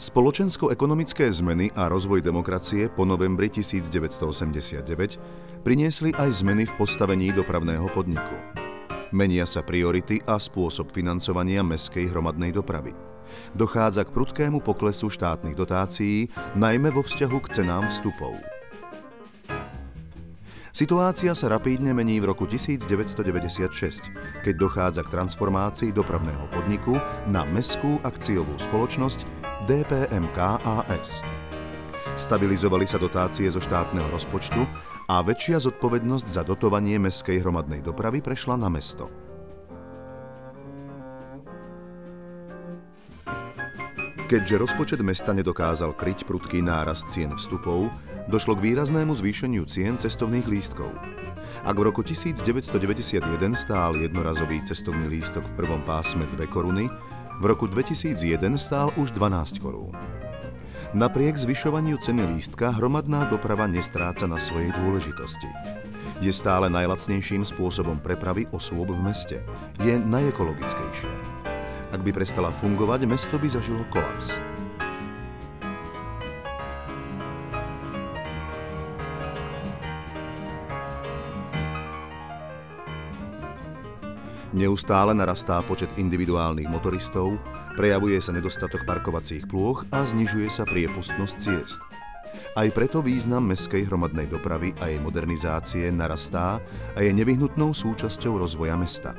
Spoločensko-ekonomické zmeny a rozvoj demokracie po novembri 1989 priniesli aj zmeny v postavení dopravného podniku. Menia sa priority a spôsob financovania mestskej hromadnej dopravy. Dochádza k prudkému poklesu štátnych dotácií, najmä vo vzťahu k cenám vstupov. Situácia sa rapídne mení v roku 1996, keď dochádza k transformácii dopravného podniku na mestskú akciovú spoločnosť DPMK a.s. Stabilizovali sa dotácie zo štátneho rozpočtu a väčšia zodpovednosť za dotovanie mestskej hromadnej dopravy prešla na mesto. Keďže rozpočet mesta nedokázal kryť prudký nárast cien vstupov, došlo k výraznému zvýšeniu cien cestovných lístkov. Ak v roku 1991 stál jednorazový cestovný lístok v prvom pásme 2 koruny, v roku 2001 stál už 12 korún. Napriek zvyšovaniu ceny lístka hromadná doprava nestráca na svojej dôležitosti. Je stále najlacnejším spôsobom prepravy osôb v meste. Je najekologickejšia. Ak by prestala fungovať, mesto by zažilo kolaps. Neustále narastá počet individuálnych motoristov, prejavuje sa nedostatok parkovacích plôch a znižuje sa priepustnosť ciest. Aj preto význam mestskej hromadnej dopravy a jej modernizácie narastá a je nevyhnutnou súčasťou rozvoja mesta.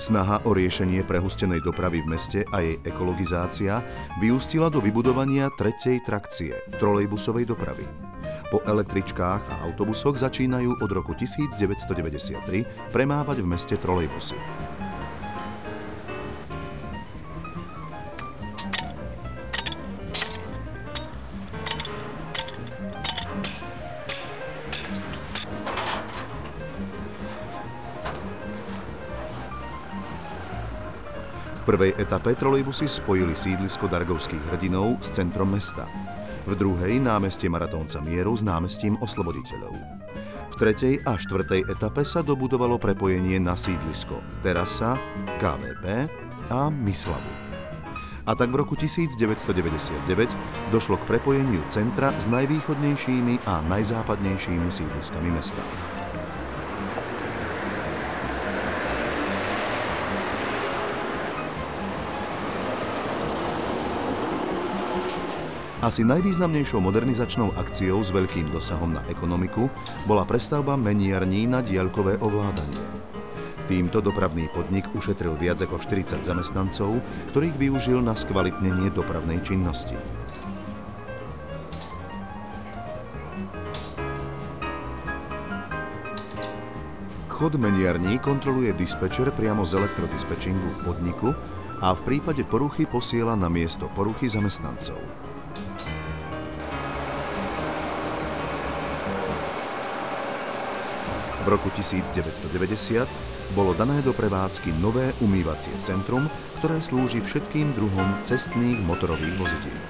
Snaha o riešenie prehustenej dopravy v meste a jej ekologizácia vyústila do vybudovania tretej trakcie trolejbusovej dopravy. Po električkách a autobusoch začínajú od roku 1993 premávať v meste trolejbusy. V prvej etape trolejbusy spojili sídlisko Dargovských hrdinov s centrom mesta. V druhej námestie Maratónca mieru s námestím Osloboditeľov. V tretej a štvrtej etape sa dobudovalo prepojenie na sídlisko Terasa, KVP a Myslavu. A tak v roku 1999 došlo k prepojeniu centra s najvýchodnejšími a najzápadnejšími sídliskami mesta. Asi najvýznamnejšou modernizačnou akciou s veľkým dosahom na ekonomiku bola prestavba meniarní na diaľkové ovládanie. Týmto dopravný podnik ušetril viac ako 40 zamestnancov, ktorých využil na skvalitnenie dopravnej činnosti. Chod meniarní kontroluje dispečer priamo z elektrodispečingu v podniku a v prípade poruchy posiela na miesto poruchy zamestnancov. V roku 1990 bolo dané do prevádzky nové umývacie centrum, ktoré slúži všetkým druhom cestných motorových vozidiel.